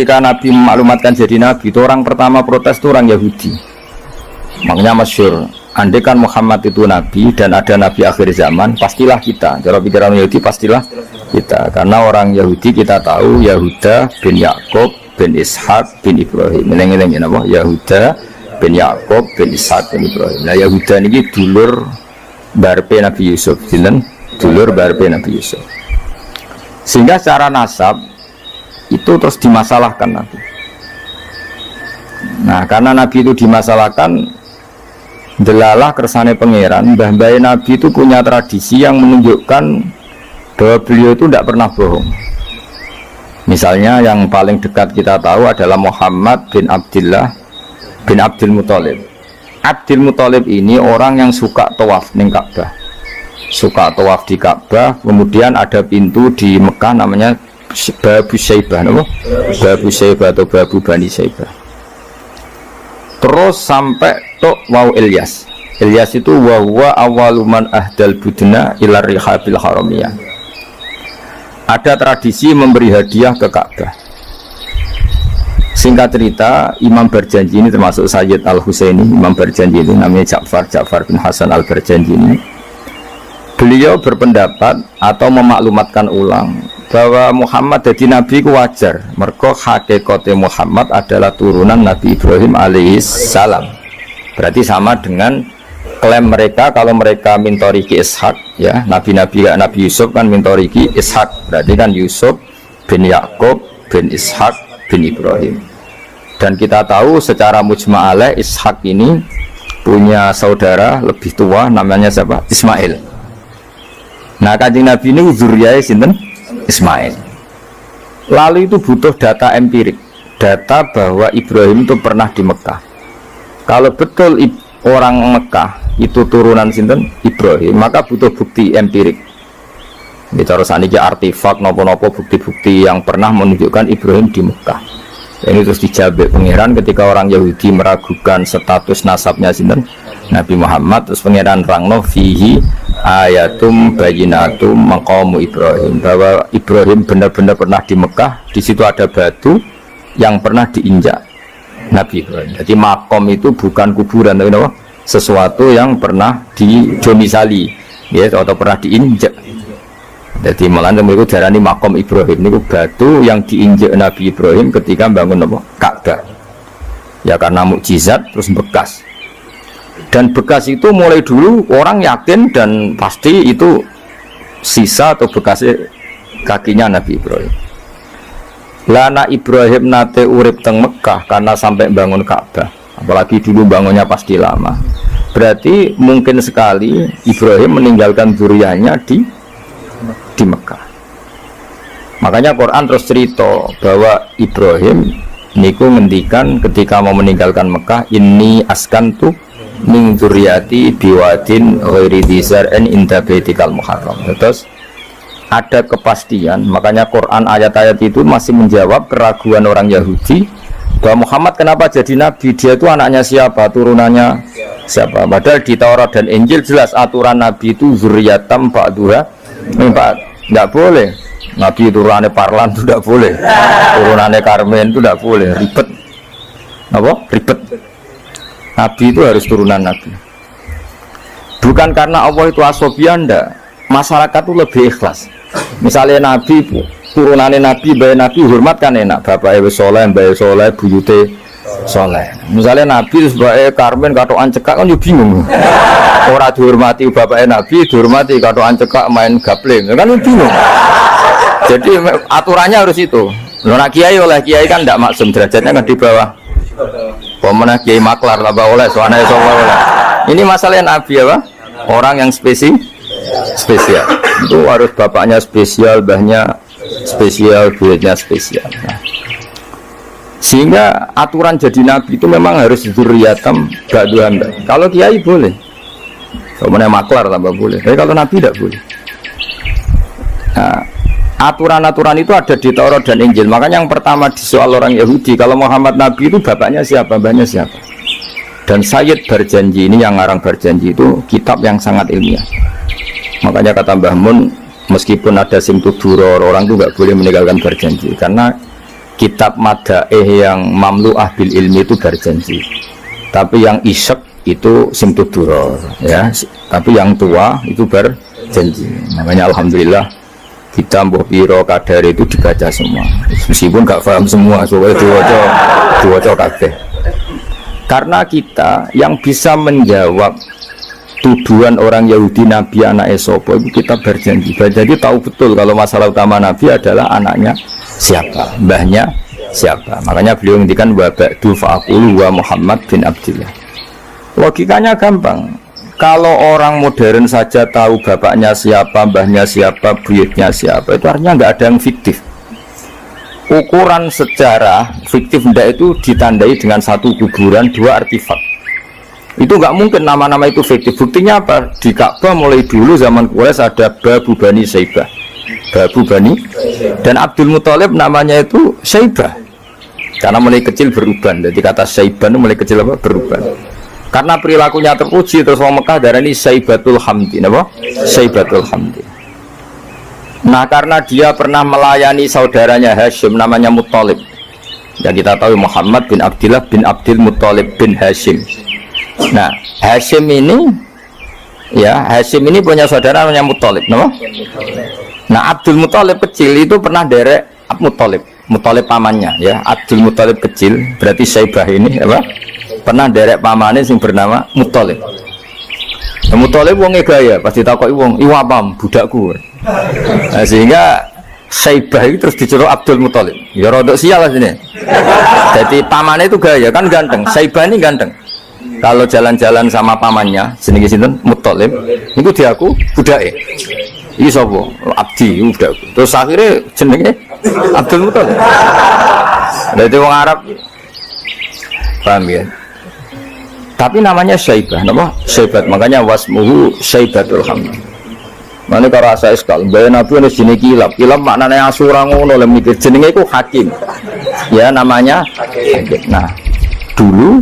ketika Nabi memaklumatkan jadi Nabi, itu orang pertama protes itu orang Yahudi. Makanya masyhur, andai kan Muhammad itu Nabi dan ada Nabi akhir zaman, pastilah kita. Cara pikiran Yahudi pastilah kita. Karena orang Yahudi kita tahu Yahuda bin Yakub bin Ishak bin Ibrahim. Ini apa? Yahuda bin Yakub bin Ishak bin Ibrahim. Nah Yahuda ini dulur barpe Nabi Yusuf, dulur barpe Nabi Yusuf. Sehingga secara nasab itu terus dimasalahkan Nabi. Nah karena Nabi itu dimasalahkan, delalah kersane pangeran, mbah-mbah Nabi itu punya tradisi yang menunjukkan bahwa beliau itu tidak pernah bohong. Misalnya yang paling dekat kita tahu adalah Muhammad bin Abdullah bin Abdul Muthalib. Abdul Muthalib ini orang yang suka tawaf di Ka'bah, suka tawaf di Ka'bah. Kemudian ada pintu di Mekah namanya Babu Syaibah, Babu Syaibah atau Babu Bani Syaibah. Terus sampai tok wau Ilyas. Ilyas itu wahwa awaluman ahdal budna ilar rihabil haramiyah. Ada tradisi memberi hadiah ke Ka'bah. Singkat cerita, Imam Barjanji ini termasuk Sayyid Al-Husaini. Imam Barjanji ini namanya Ja'far bin Hasan Al-Barjanji ini. Beliau berpendapat atau memaklumatkan ulang bahwa Muhammad jadi Nabi ku wajar. Mergo hakikate Muhammad adalah turunan Nabi Ibrahim alaihissalam. Berarti sama dengan klaim mereka kalau mereka mintoriki Ishak, ya Nabi-Nabi Nabi Yusuf kan mintoriki Ishak. Berarti kan Yusuf bin Yakub bin Ishak bin Ibrahim. Dan kita tahu secara mujma'alah Ishak ini punya saudara lebih tua namanya siapa? Ismail. Nah Kanjeng Nabi ini zuriyahnya sinten? Ismail. Lalu itu butuh data empirik, data bahwa Ibrahim itu pernah di Mekah. Kalau betul orang Mekah itu turunan sinten? Ibrahim, maka butuh bukti empirik. Bicara saniki artefak nopo-nopo bukti-bukti yang pernah menunjukkan Ibrahim di Mekah. Ini terus dijawab pangeran ketika orang Yahudi meragukan status nasabnya sinten? Nabi Muhammad. Terus pangeran rangno fihi ayatum bayinatum maqamu Ibrahim, bahwa Ibrahim benar-benar pernah di Mekah. Di situ ada batu yang pernah diinjak Nabi Ibrahim. Jadi makom itu bukan kuburan, tapi apa? Sesuatu yang pernah didomisali, ya, atau pernah diinjak. Jadi malah itu darani makom Ibrahim itu batu yang diinjak Nabi Ibrahim ketika bangun apa? Ka'bah. Ya karena mukjizat terus bekas. Dan bekas itu mulai dulu orang yakin dan pasti itu sisa atau bekas kakinya Nabi Ibrahim. Lana Ibrahim nate urip teng Mekah karena sampai bangun Ka'bah. Apalagi dulu bangunnya pasti lama. Berarti mungkin sekali Ibrahim meninggalkan zuriyahnya di Mekah. Makanya Quran terus cerita bahwa Ibrahim niku ngendikan ketika mau meninggalkan Mekah, ini askantu min dzurriyyati biwadin ghairi dzar'in inda baitikal muharram. Terus ada kepastian, makanya Quran ayat-ayat itu masih menjawab keraguan orang Yahudi bahwa Muhammad kenapa jadi nabi, dia itu anaknya siapa, turunannya siapa. Padahal di Taurat dan Injil jelas aturan nabi itu zurriyatam ba'duha min ba'd. Tidak boleh nabi turunannya Parlan itu tidak boleh, turunannya Karmen itu tidak boleh, ribet. Apa? Ribet. Nabi itu harus turunan Nabi. Bukan karena Allah itu asobia, ndak. Masyarakat itu lebih ikhlas. Misalnya Nabi, turunannya Nabi, bayi Nabi hormat kan enak. Bapaknya soleh, bayi soleh, buyute soleh. Misalnya Nabi sebagai Karmen katokan cekak kan juga bingung. Orang dihormati bapaknya Nabi, dihormati katokan cekak main gapling, kan bingung. Jadi aturannya harus itu. Nah kiai oleh kiai kan tidak maksum, derajatnya kan di bawah. Pemenang kiai maklar lah oleh, soalnya oleh. Ini masalah Nabi apa? Orang yang spesial. Itu harus bapaknya spesial, mbahnya spesial, duitnya spesial. Nah, sehingga aturan jadi nabi itu memang harus dzurriyatam ba'duhan. Kalau kiai boleh, pemenang maklar tambah boleh. Tapi kalau nabi tidak boleh. Nah, aturan-aturan itu ada di Taurat dan Injil. Makanya yang pertama di soal orang Yahudi, kalau Muhammad Nabi itu bapaknya siapa, mbahnya siapa. Dan Sayyid Barjanji ini, yang ngarang Barjanji itu kitab yang sangat ilmiah. Makanya kata Mbah Mun, meskipun ada simtud duror, orang itu nggak boleh meninggalkan Barjanji, karena kitab madaih yang mamlu'ah bil ilmi itu berjanji. Tapi yang isyek itu simtuduror ya. Tapi yang tua itu berjanji. Makanya alhamdulillah kita mbah piro kadar itu dibaca semua. Meskipun gak paham semua, soalnya diwaca kabeh. Karena kita yang bisa menjawab tuduhan orang Yahudi Nabi anak Esopo itu kita berjanji. Jadi tahu betul kalau masalah utama Nabi adalah anaknya siapa, mbahnya siapa. Makanya beliau ngendikan wa ba'du fa'aqulu wa Muhammad bin Abdillah. Logikanya gampang. Kalau orang modern saja tahu bapaknya siapa, mbahnya siapa, buyutnya siapa, itu artinya nggak ada yang fiktif. Ukuran sejarah fiktif ndak itu ditandai dengan satu kuburan, dua artefak. Itu nggak mungkin nama-nama itu fiktif. Buktinya apa? Di Ka'bah mulai dulu zaman Quraisy ada Babu Bani Saibah, Babu Bani, dan Abdul Muthalib namanya itu Saibah karena mulai kecil beruban. Jadi kata Saibah itu mulai kecil apa? Beruban. Karena perilakunya terpuji terus orang Mekah darah ini Saibatul Hamdi, apa? Saibatul Hamdi. Nah karena dia pernah melayani saudaranya Hashim namanya Muthalib. Ya kita tahu Muhammad bin Abdillah bin Abdul Muthalib bin Hashim. Nah Hashim ini punya saudara namanya Muthalib, apa? Nah Abdul Muthalib kecil itu pernah derek Muthalib pamannya ya. Abdul Muthalib kecil berarti Saibah ini apa? Pernah derek pamane sing bernama Muthalib. Muthalib wong gaya pasti takoki wong, "Iwa pam budakku." Nah, sehingga Saibah itu terus diceluk Abdul Muthalib. Ya rodok sial lah sini. Jadi pamane itu gaya kan ganteng. Saibah ini ganteng. Kalau jalan-jalan sama pamannya, jenenge sinten? Muthalib. Niku diaku budake. Iki sapa? Abdi budakku. Terus akhirnya jenenge Abdul Muthalib. Dadi wong Arab paham ya? Tapi namanya Syaibah, nama Syaibat, makanya wasmuhu Syaibatul Hamdi. Mana kalau saya sekali, bayar Nabi ini jenis kilap maknanya asura ngono, lemikir jenenge itu hakim, ya namanya hakim. Nah, dulu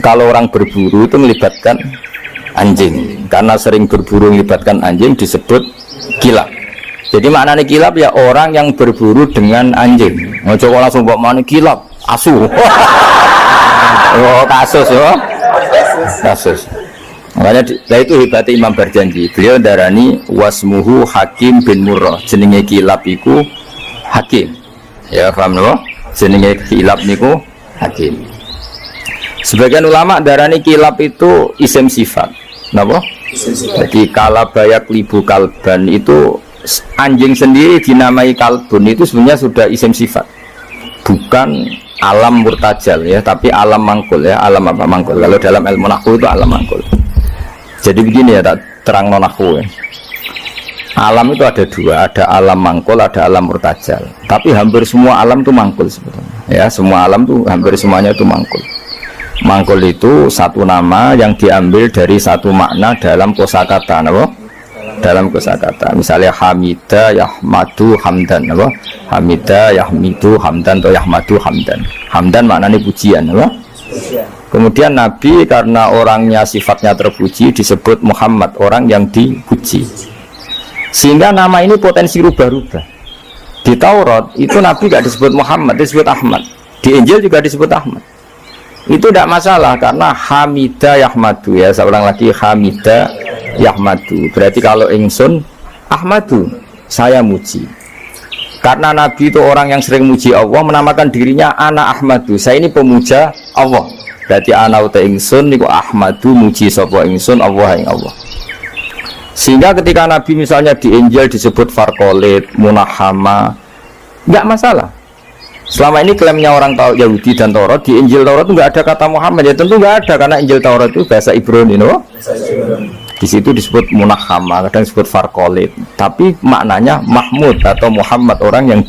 kalau orang berburu itu melibatkan anjing, karena sering berburu melibatkan anjing disebut kilap. Jadi maknanya kilap ya orang yang berburu dengan anjing. Mau coba langsung bawa mana kilap, asu. Oh kasus ya. Kasus. Makanya itu hebatnya Imam berjanji. Beliau darani wasmuhu Hakim bin Murrah. Jenenge kilap iku Hakim. Ya paham loh? Jenenge kilap niku Hakim. Sebagian ulama darani kilap itu isim sifat. Napa? Jadi kalabaya klibu kalban itu anjing sendiri dinamai kalbun itu sebenarnya sudah isim sifat. Bukan alam murtajal ya, tapi alam mangkul ya. Alam apa mangkul? Kalau dalam ilmu nahwu itu alam mangkul. Jadi begini ya, tak terang nahwu ya. Alam itu ada dua, ada alam mangkul, ada alam murtajal. Tapi hampir semua alam itu mangkul sebetulnya. Ya, semua alam itu hampir semuanya itu mangkul. Mangkul itu satu nama yang diambil dari satu makna dalam kosakata, apa? Dalam kosakata, misalnya Hamida, Yahmadu, Hamdan, apa? Hamida, Yahmidu, Hamdan atau Yahmadu, Hamdan. Hamdan maknanya pujian, apa? Kemudian Nabi karena orangnya sifatnya terpuji disebut Muhammad, orang yang dipuji. Sehingga nama ini potensi rubah-rubah. Di Taurat itu Nabi gak disebut Muhammad, disebut Ahmad. Di Injil juga disebut Ahmad. Itu tidak masalah karena Hamida Yahmadu ya. Saya ulang lagi Hamida Yahmadu. Berarti kalau ingsun Ahmadu, saya muji. Karena Nabi itu orang yang sering muji Allah, menamakan dirinya Ana Ahmadu. Saya ini pemuja Allah. Berarti ana uta ingsun niku Ahmadu muji sapa ingsun Allah ing Allah. Sehingga ketika Nabi misalnya di Injil disebut Farqolit, Munahama, enggak masalah. Selama ini klaimnya orang Yahudi dan Taurat, di Injil Taurat itu enggak ada kata Muhammad, ya tentu enggak ada karena Injil Taurat itu bahasa Ibrani, no? Di situ disebut Munahama, kadang disebut Farqolit, tapi maknanya Mahmud atau Muhammad, orang yang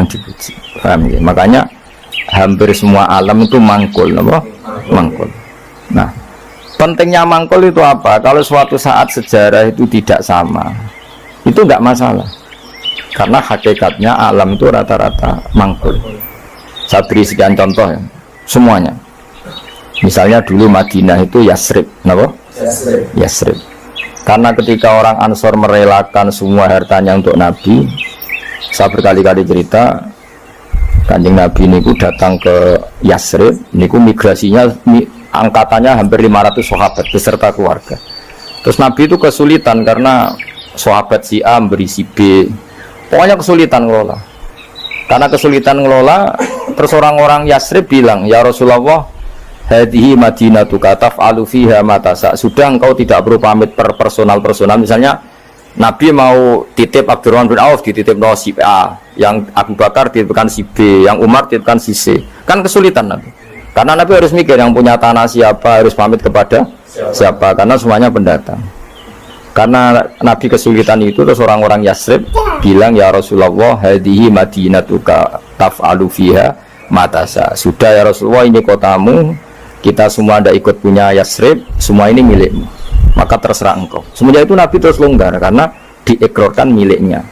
dipuji. Paham ya? Makanya hampir semua alam itu mangkul, no? Mangkul. Nah, pentingnya mangkul itu apa? Kalau suatu saat sejarah itu tidak sama, itu enggak masalah. Karena hakikatnya alam itu rata-rata mangkul. Saya beri sekian contoh ya, semuanya. Misalnya dulu Madinah itu Yasrib, kenapa? Yasrib. Karena ketika orang Ansor merelakan semua hartanya untuk Nabi, saya berkali-kali cerita, Kanjeng Nabi niku datang ke Yasrib, niku migrasinya angkatannya hampir 500 sahabat beserta keluarga. Terus Nabi itu kesulitan karena sahabat si A memberi si B, pokoknya kesulitan ngelola. Karena kesulitan ngelola, terus orang-orang Yasrib bilang, ya Rasulullah, hadhihi madinatuka taf'alu fiha ma tasa. Sudah engkau tidak perlu pamit per personal, misalnya Nabi mau titip Abdurrahman bin Auf dititip no si A, yang Abu Bakar dititipkan si B, yang Umar dititipkan si C. Kan kesulitan Nabi. Karena Nabi harus mikir yang punya tanah siapa, harus pamit kepada siapa, karena semuanya pendatang. Karena Nabi kesulitan itu, terus orang-orang Yasrib bilang, ya Rasulullah, hadhihi madinatuka taf'alu fiha matasa. Sudah ya Rasulullah, ini kotamu, kita semua ada ikut punya Yasrib, semua ini milikmu, maka terserah engkau. Semenjak itu Nabi terus longgar karena diekrorkan miliknya.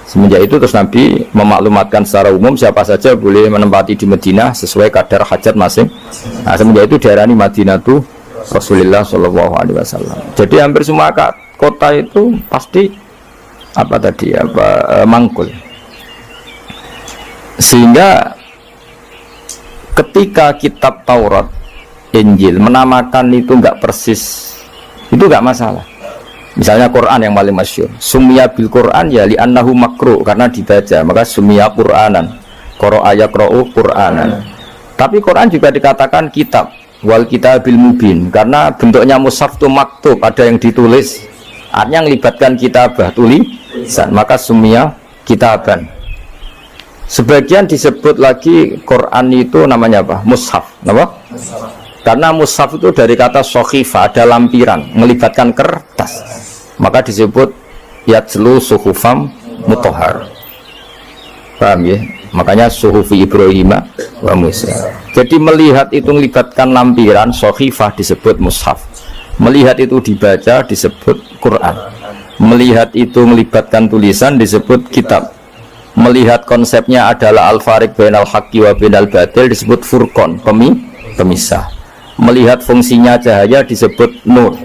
Semenjak itu terus Nabi memaklumatkan secara umum siapa saja boleh menempati di Madinah sesuai kadar hajat masing. Nah, semenjak itu diarani Madinatu Rasulullah Shallallahu Alaihi Wasallam. Jadi hampir semua kota itu pasti mangkul. Sehingga ketika kitab Taurat, Injil menamakan itu enggak persis, itu enggak masalah. Misalnya Quran yang paling masyhur, sumya bil Quran ya li annahu makruh, karena dibaca, maka sumya Quranan, qara'a yaqra'u Quranan. Tapi Quran juga dikatakan kitab, wal kitabil mubin, karena bentuknya mushaf itu maktub, ada yang ditulis, artinya melibatkan kitabah, tulisan, maka sumya kitaban. Sebagian disebut lagi Quran itu namanya apa? Mushaf, apa? Karena mushaf itu dari kata sokhifah, ada lampiran, melibatkan kertas, maka disebut yajlu suhufam mutahhar. Paham ya? Makanya suhufi Ibrahim wa Musa. Jadi melihat itu melibatkan lampiran, sokhifah disebut mushaf. Melihat itu dibaca disebut Quran. Melihat itu melibatkan tulisan disebut kitab. Melihat konsepnya adalah al-fariq bainal haqqi wa bainal batil disebut furqan, pemisah. Melihat fungsinya cahaya disebut nur.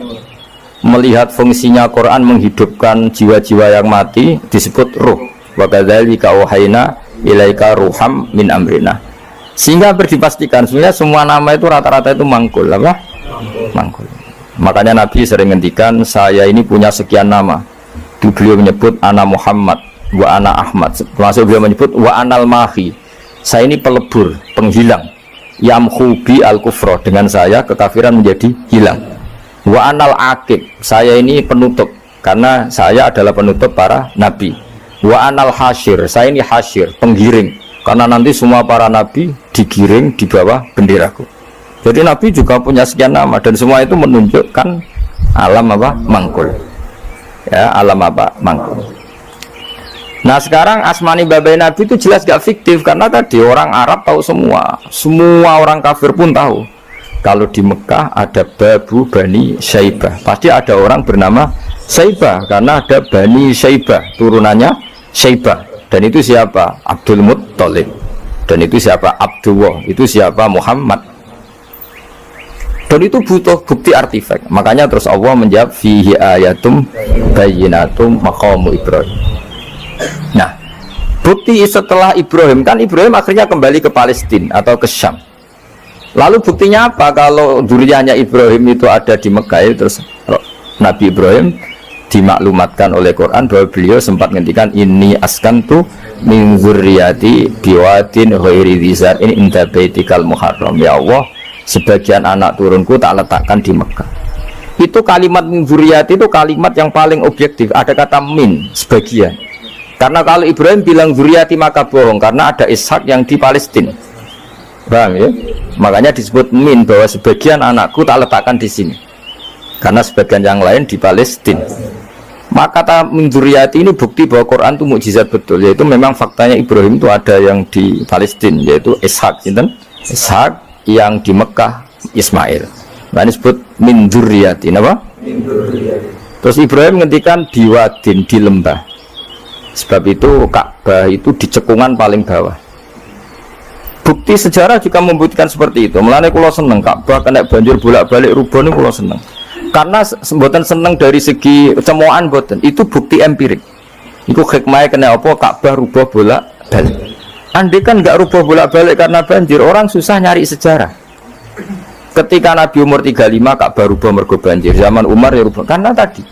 Melihat fungsinya Quran menghidupkan jiwa-jiwa yang mati disebut ruh. Wa kadzalika auhayna ilaika ruham min amrina. Sehingga berdipastikan sebenarnya semua nama itu rata-rata itu mangkul, apa? Mangkul. Makanya Nabi sering ngendikan, saya ini punya sekian nama. Beliau menyebut ana Muhammad wa ana Ahmad. Termasuk beliau menyebut wa anal mahi. Saya ini pelebur, penghilang. Yamhu bi al-kufra, dengan saya kekafiran menjadi hilang. Wa anal aqib, saya ini penutup, karena saya adalah penutup para nabi. Wa anal hasyir, saya ini hasyir, penggiring, karena nanti semua para nabi digiring di bawah benderaku. Jadi nabi juga punya sekian nama, dan semua itu menunjukkan alam apa? Mangkul. Ya, alam apa? Mangkul. Nah sekarang asmani babai Nabi itu jelas gak fiktif, karena tadi orang Arab tahu semua orang kafir pun tahu. Kalau di Mekah ada Babu Bani Syaibah, pasti ada orang bernama Syaibah, karena ada Bani Syaibah, turunannya Syaibah. Dan itu siapa? Abdul Muttalib. Dan itu siapa? Abdullah. Itu siapa? Muhammad. Dan itu butuh bukti artefak. Makanya terus Allah menjawab fihi ayatum bayyinatum maqamu Ibrahim. Nah, bukti setelah Ibrahim, kan Ibrahim akhirnya kembali ke Palestina atau ke Syam. Lalu buktinya apa? Kalau duriannya Ibrahim itu ada di Mekah, terus Nabi Ibrahim dimaklumatkan oleh Quran bahwa beliau sempat ngendikan ini askantu min dzurriyyati biwadin ghairi dzar in inda baitikal muharram. Ya Allah, sebagian anak turunku tak letakkan di Mekah. Itu kalimat min dzurriyyati itu kalimat yang paling objektif. Ada kata min, sebagian. Karena kalau Ibrahim bilang dzurriyyati maka bohong, karena ada Ishak yang di Palestina. Paham ya? Makanya disebut min, bahwa sebagian anakku tak letakkan di sini. Karena sebagian yang lain di Palestina. Maka kata min dzurriyyati ini bukti bahwa Quran itu mukjizat betul, yaitu memang faktanya Ibrahim itu ada yang di Palestina, yaitu Ishak, Ishak yang di Mekah Ismail. Nah ini disebut min dzurriyyati, apa? Terus Ibrahim ngendikan biwadin, di lembah. Sebab itu Ka'bah itu di cekungan paling bawah. Bukti sejarah juga membuktikan seperti itu. Mulane kula seneng Ka'bah kena banjir bolak-balik rubuh niku kula seneng. Karena mboten seneng dari segi cemoan mboten. Itu bukti empirik. Iku hikmahnya kena apa Ka'bah rubuh bolak-balik. Andai kan nggak rubah bolak-balik karena banjir, orang susah nyari sejarah. Ketika Nabi umur 35 Ka'bah rubah mergo banjir, zaman Umar ya rubah karena tadi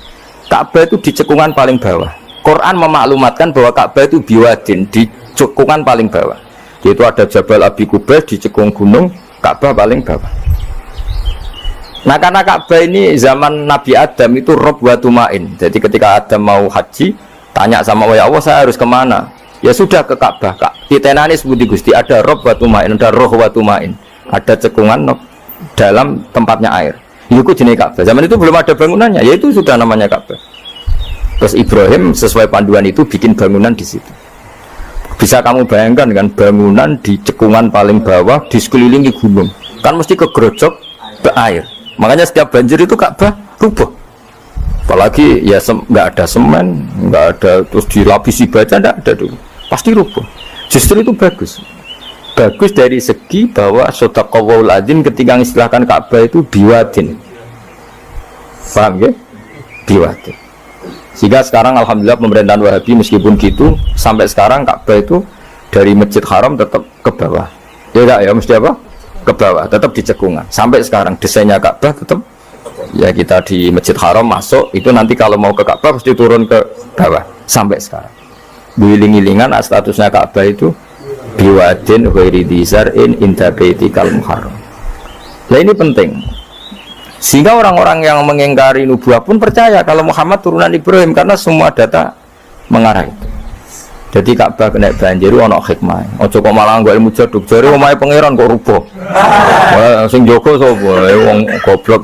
Ka'bah itu di cekungan paling bawah. Quran memaklumatkan bahwa Ka'bah itu biwadin, di cekungan paling bawah. Yaitu ada Jabal Abi Qubais di cekung gunung, Ka'bah paling bawah. Nah karena Ka'bah ini zaman Nabi Adam itu rob wa tumain. Jadi ketika Adam mau haji, tanya sama ya Allah saya harus kemana? Ya sudah ke Ka'bah. Titenani sebuti Gusti, ada rob wa tumain, ada roh wa tumain, ada cekungan dalam tempatnya air. Itu jenis Ka'bah. Zaman itu belum ada bangunannya, yaitu sudah namanya Ka'bah. Terus Ibrahim sesuai panduan itu bikin bangunan di situ. Bisa kamu bayangkan kan bangunan di cekungan paling bawah di sekelilingi gunung, kan mesti kegerojok ke air. Makanya setiap banjir itu Ka'bah rubuh. Apalagi ya nggak ada semen, nggak ada terus dilapisi baja, nggak ada dulu. Pasti rubuh. Justru itu bagus. Bagus dari segi bahwa shadaqallahul adzim ketika mengistilahkan Ka'bah itu biwadin. Paham ya? Biwadin. Sehingga sekarang alhamdulillah pemerintahan Wahabi meskipun gitu sampai sekarang Ka'bah itu dari Masjid Haram tetap ke bawah. Ya enggak ya mesti apa? Ke bawah, tetap di cekungan. Sampai sekarang desainnya Ka'bah tetap ya kita di Masjid Haram masuk itu nanti kalau mau ke Ka'bah pasti turun ke bawah sampai sekarang. Wiling-wilingan statusnya Ka'bah itu biwadin ghairi dzar'in inda baitikal muharram. Nah ini penting. Sehingga orang-orang yang mengingkari nubuah pun percaya kalau Muhammad turunan Ibrahim karena semua data mengarah itu. Jadi Ka'bah kena banjir ana hikmah. Aja kok malah nggo ilmu jaduk jare omahe pangeran kok rubuh. Wah sing jaga sapa? Wong goblok.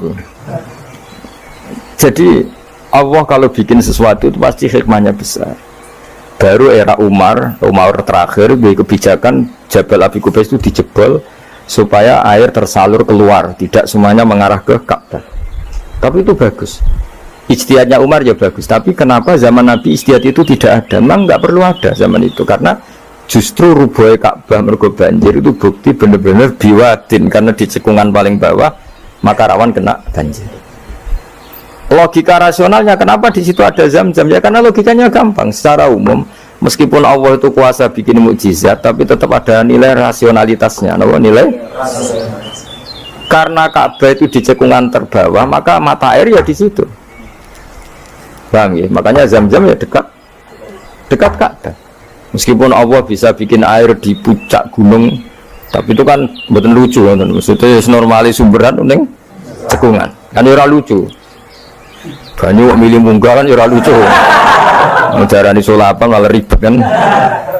Jadi Allah kalau bikin sesuatu itu pasti hikmahnya besar. Baru era Umar terakhir gue kebijakan Jabal Abi Qubais itu dijebol supaya air tersalur keluar, tidak semuanya mengarah ke Ka'bah. Tapi itu bagus. Ijtihadnya Umar ya bagus. Tapi kenapa zaman Nabi ijtihad itu tidak ada? Memang nggak perlu ada zaman itu karena justru rubuhnya Ka'bah mergo banjir itu bukti benar-benar biwadin karena di cekungan paling bawah maka rawan kena banjir. Logika rasionalnya kenapa di situ ada Zam-Zam ya karena logikanya gampang secara umum meskipun Allah itu kuasa bikin mukjizat tapi tetap ada nilai rasionalitasnya. Nilai karena Ka'bah itu di cekungan terbawah maka mata air ya di situ. Paham ya? Makanya Zam-Zam ya dekat Ka'bah. Meskipun Allah bisa bikin air di puncak gunung tapi itu kan betul lucu maksudnya normali sumberan ning cekungan kan ora lucu. Banyu milih munggah kan ya lucu. Menjarani sulapan malah ribet kan.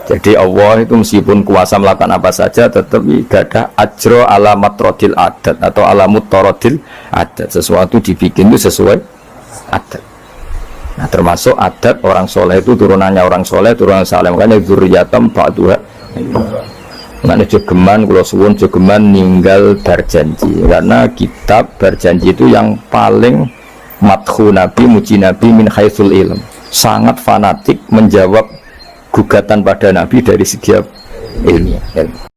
Jadi Allah itu meskipun kuasa melakukan apa saja tetap gak ada ajro alamat rodil adat atau alamut torodil adat. Sesuatu dibikin itu sesuai adat. Nah termasuk adat orang soleh itu turunannya orang soleh, turunan saleh. Makanya dzurriyatam ba'duha. Makanya jogeman, kalau suwun jogeman ninggal berjanji. Karena kitab berjanji itu yang paling madhu Nabi, muji Nabi min haitsul ilm. Sangat fanatik menjawab gugatan pada Nabi dari segi ilmiah.